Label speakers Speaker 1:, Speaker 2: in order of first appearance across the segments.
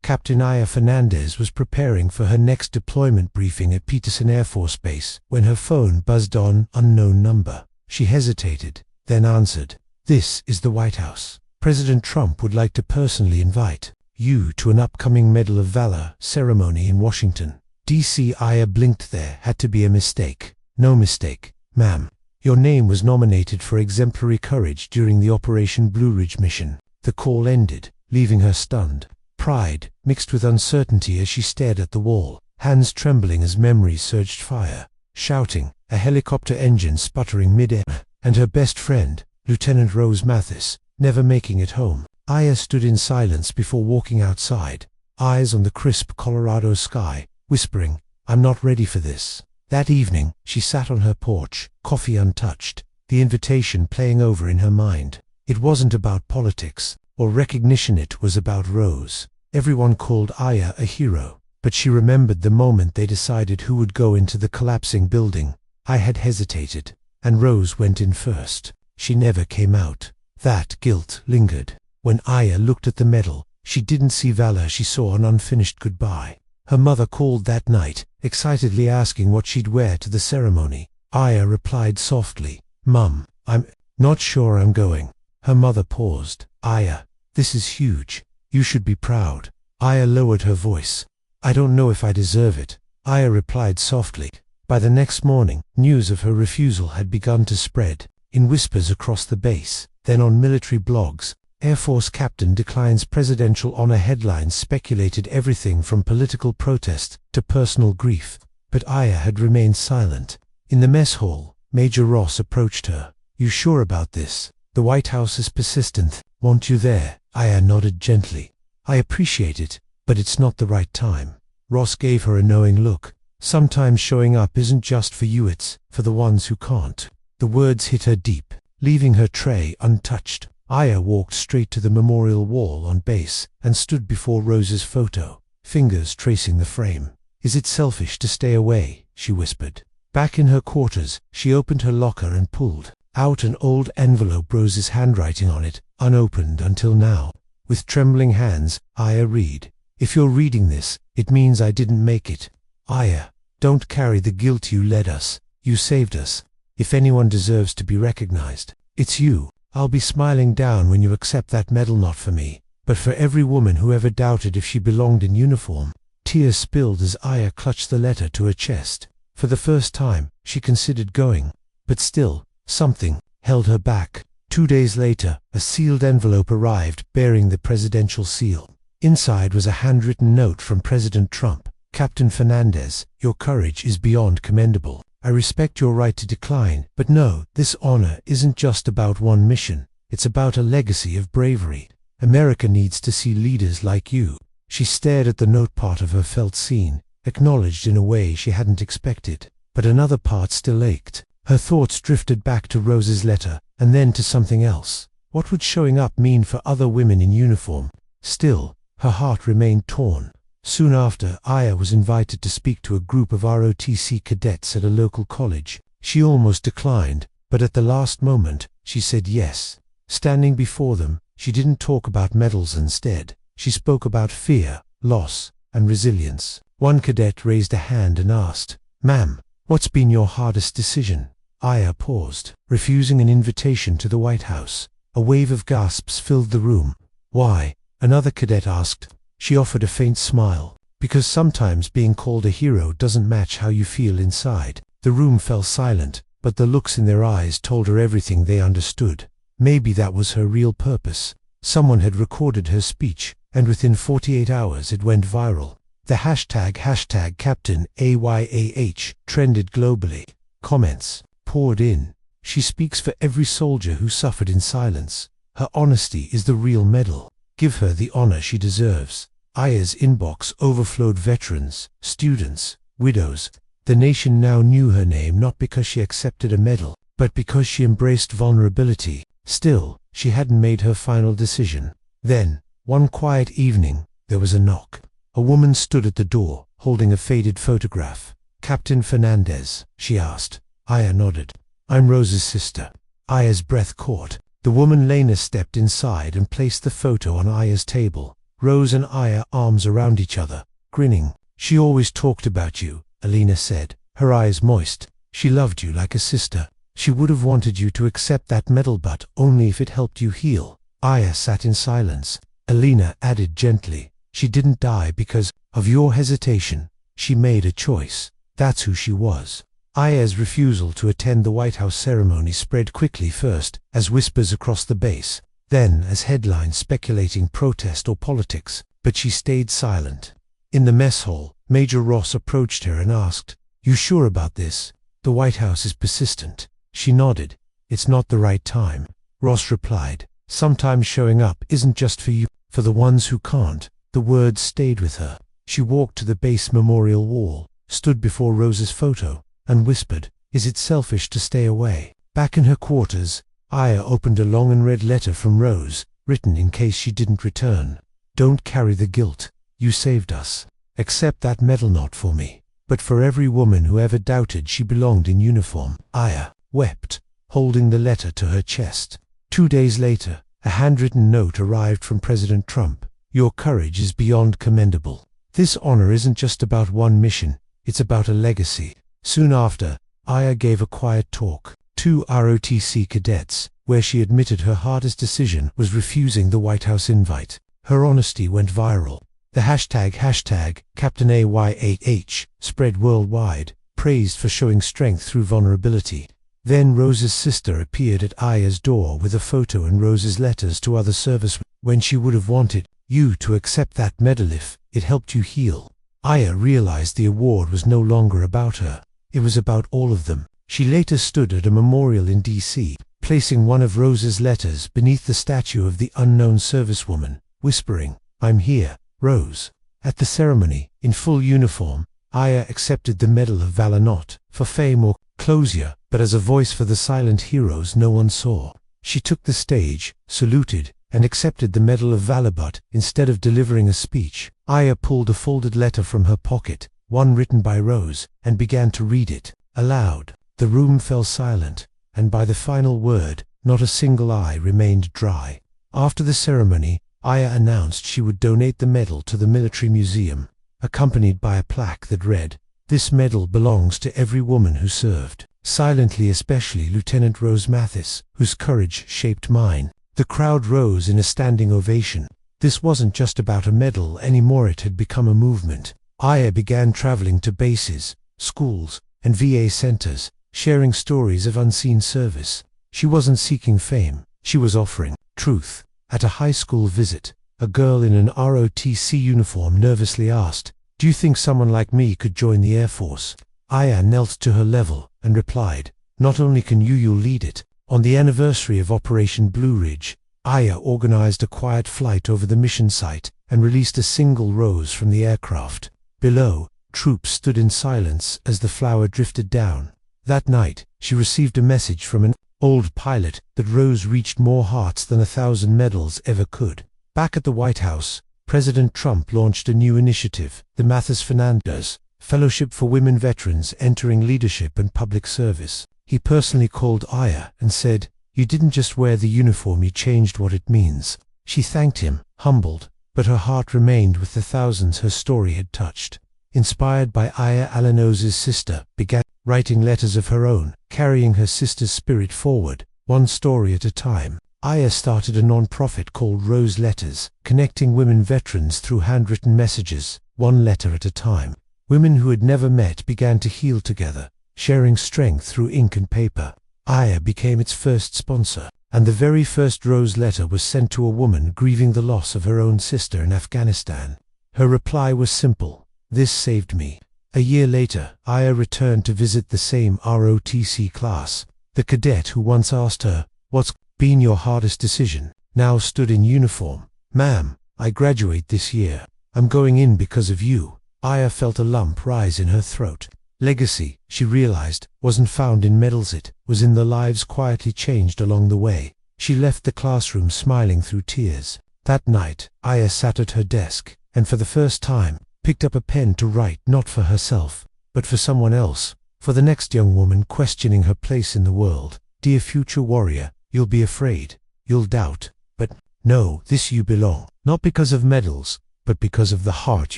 Speaker 1: Captain Ayla Fernandez was preparing for her next deployment briefing at Peterson Air Force Base when her phone buzzed on unknown number. She hesitated, then answered. "This is the White House. President Trump would like to personally invite you to an upcoming Medal of Valor ceremony in Washington, D.C." Ayla blinked. There had to be a mistake. "No mistake, ma'am. Your name was nominated for exemplary courage during the Operation Blue Ridge mission." The call ended, leaving her stunned. Pride mixed with uncertainty as she stared at the wall, hands trembling as memories surged fire. Shouting, a helicopter engine sputtering mid-air, and her best friend, Lieutenant Rose Mathis, never making it home. Ayla stood in silence before walking outside, eyes on the crisp Colorado sky, whispering, "I'm not ready for this." That evening, she sat on her porch, coffee untouched, the invitation playing over in her mind. It wasn't about politics or recognition, it was about Rose. Everyone called Ayla a hero, but she remembered the moment they decided who would go into the collapsing building. I had hesitated, and Rose went in first. She never came out. That guilt lingered. When Ayla looked at the medal, she didn't see valor, she saw an unfinished goodbye. Her mother called that night, excitedly asking what she'd wear to the ceremony. Ayla replied softly, "Mum, I'm not sure I'm going." Her mother paused. "Ayla, this is huge. You should be proud." Ayla lowered her voice. "I don't know if I deserve it." Ayla replied softly. By the next morning, news of her refusal had begun to spread, in whispers across the base, then on military blogs. Air Force captain declines presidential honor headlines speculated everything from political protest to personal grief. But Ayla had remained silent. In the mess hall, Major Ross approached her. "You sure about this? The White House is persistent. Want you there?" Ayla nodded gently. "I appreciate it, but it's not the right time." Ross gave her a knowing look. "Sometimes showing up isn't just for you, it's for the ones who can't." The words hit her deep, leaving her tray untouched. Ayla walked straight to the memorial wall on base and stood before Rose's photo, fingers tracing the frame. "Is it selfish to stay away?" she whispered. Back in her quarters, she opened her locker and pulled out an old envelope, Rose's handwriting on it, unopened until now. With trembling hands, Ayla read, "If you're reading this, it means I didn't make it. Ayla, don't carry the guilt. You led us. You saved us. If anyone deserves to be recognized, it's you. I'll be smiling down when you accept that medal, not for me, but for every woman who ever doubted if she belonged in uniform." Tears spilled as Ayla clutched the letter to her chest. For the first time, she considered going, but still, something held her back. 2 days later, a sealed envelope arrived bearing the presidential seal. Inside was a handwritten note from President Trump. "Captain Fernandez, your courage is beyond commendable. I respect your right to decline, but no, this honor isn't just about one mission. It's about a legacy of bravery. America needs to see leaders like you." She stared at the note. Part of her felt seen, acknowledged in a way she hadn't expected, but another part still ached. Her thoughts drifted back to Rose's letter, and then to something else. What would showing up mean for other women in uniform? Still, her heart remained torn. Soon after, Ayla was invited to speak to a group of ROTC cadets at a local college. She almost declined, but at the last moment, she said yes. Standing before them, she didn't talk about medals. Instead, she spoke about fear, loss, and resilience. One cadet raised a hand and asked, "Ma'am, what's been your hardest decision?" Ayla paused, refusing an invitation to the White House. A wave of gasps filled the room. "Why?" another cadet asked. She offered a faint smile. "Because sometimes being called a hero doesn't match how you feel inside." The room fell silent, but the looks in their eyes told her everything they understood. Maybe that was her real purpose. Someone had recorded her speech, and within 48 hours it went viral. The hashtag Captain AYAH trended globally. Comments poured in. "She speaks for every soldier who suffered in silence. Her honesty is the real medal. Give her the honor she deserves." Ayla's inbox overflowed. Veterans, students, widows. The nation now knew her name not because she accepted a medal, but because she embraced vulnerability. Still, she hadn't made her final decision. Then, one quiet evening, there was a knock. A woman stood at the door, holding a faded photograph. "Captain Fernandez?" she asked. Ayla nodded. "I'm Rose's sister." Ayla's breath caught. The woman Lena stepped inside and placed the photo on Ayla's table. Rose and Ayla, arms around each other, grinning. She always talked about you, Alina said, her eyes moist. She loved you like a sister. She would have wanted you to accept that medal, but only if it helped you heal. Ayla sat in silence. Alina added gently, she didn't die because of your hesitation. She made a choice. That's who she was. Ayla's refusal to attend the White House ceremony spread quickly, first as whispers across the base, then as headlines speculating protest or politics, but she stayed silent. In the mess hall, Major Ross approached her and asked, "You sure about this? The White House is persistent." She nodded. "It's not the right time." Ross replied, "Sometimes showing up isn't just for you, for the ones who can't." The words stayed with her. She walked to the base memorial wall, stood before Rose's photo, and whispered, "Is it selfish to stay away?" Back in her quarters, Ayla opened a long and read letter from Rose, written in case she didn't return. "Don't carry the guilt. You saved us. Accept that medal, not for me, but for every woman who ever doubted she belonged in uniform." Ayla wept, holding the letter to her chest. 2 days later, a handwritten note arrived from President Trump. "Your courage is beyond commendable. This honor isn't just about one mission, it's about a legacy." Soon after, Ayla gave a quiet talk to ROTC cadets, where she admitted her hardest decision was refusing the White House invite. Her honesty went viral. The hashtag #CaptainAY8H spread worldwide, praised for showing strength through vulnerability. Then Rose's sister appeared at Ayla's door with a photo and Rose's letters to other servicemen. "When she would have wanted you to accept that medal if it helped you heal." Ayla realized the award was no longer about her. It was about all of them. She later stood at a memorial in D.C., placing one of Rose's letters beneath the statue of the unknown servicewoman, whispering, "I'm here, Rose." At the ceremony, in full uniform, Ayla accepted the Medal of Valor, not for fame or closure, but as a voice for the silent heroes no one saw. She took the stage, saluted, and accepted the Medal of Valor, but instead of delivering a speech, Ayla pulled a folded letter from her pocket, one written by Rose, and began to read it aloud. The room fell silent, and by the final word, not a single eye remained dry. After the ceremony, Ayla announced she would donate the medal to the military museum, accompanied by a plaque that read, "This medal belongs to every woman who served, silently, especially Lieutenant Rose Mathis, whose courage shaped mine." The crowd rose in a standing ovation. This wasn't just about a medal anymore, it had become a movement. Ayla began traveling to bases, schools, and VA centers, sharing stories of unseen service. She wasn't seeking fame, she was offering truth. At a high school visit, a girl in an ROTC uniform nervously asked, "Do you think someone like me could join the Air Force?" Ayla knelt to her level and replied, "Not only can you'll lead it." On the anniversary of Operation Blue Ridge, Ayla organized a quiet flight over the mission site and released a single rose from the aircraft. Below, troops stood in silence as the flower drifted down. That night, she received a message from an old pilot that Rose reached more hearts than 1,000 medals ever could. Back at the White House, President Trump launched a new initiative, the Fernandez Fellowship for Women Veterans Entering Leadership and Public Service. He personally called Ayla and said, "You didn't just wear the uniform, you changed what it means." She thanked him, humbled, but her heart remained with the thousands her story had touched. Inspired by Ayla, Alano's sister began writing letters of her own, carrying her sister's spirit forward, one story at a time. Ayla started a non-profit called Rose Letters, connecting women veterans through handwritten messages, one letter at a time. Women who had never met began to heal together, sharing strength through ink and paper. Ayla became its first sponsor, and the very first Rose letter was sent to a woman grieving the loss of her own sister in Afghanistan. Her reply was simple, "This saved me." A year later, Ayla returned to visit the same ROTC class. The cadet who once asked her, "What's been your hardest decision?" now stood in uniform. "Ma'am, I graduate this year. I'm going in because of you." Ayla felt a lump rise in her throat. Legacy, she realized, wasn't found in medals, it was in the lives quietly changed along the way. She left the classroom smiling through tears. That night, Ayla sat at her desk, and for the first time, picked up a pen to write not for herself, but for someone else, for the next young woman questioning her place in the world. "Dear future warrior, you'll be afraid, you'll doubt, but know this: you belong, not because of medals, but because of the heart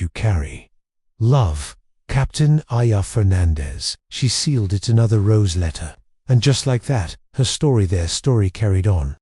Speaker 1: you carry. Love, Captain Ayla Fernandez. She sealed it, another rose letter. And just like that, her story carried on.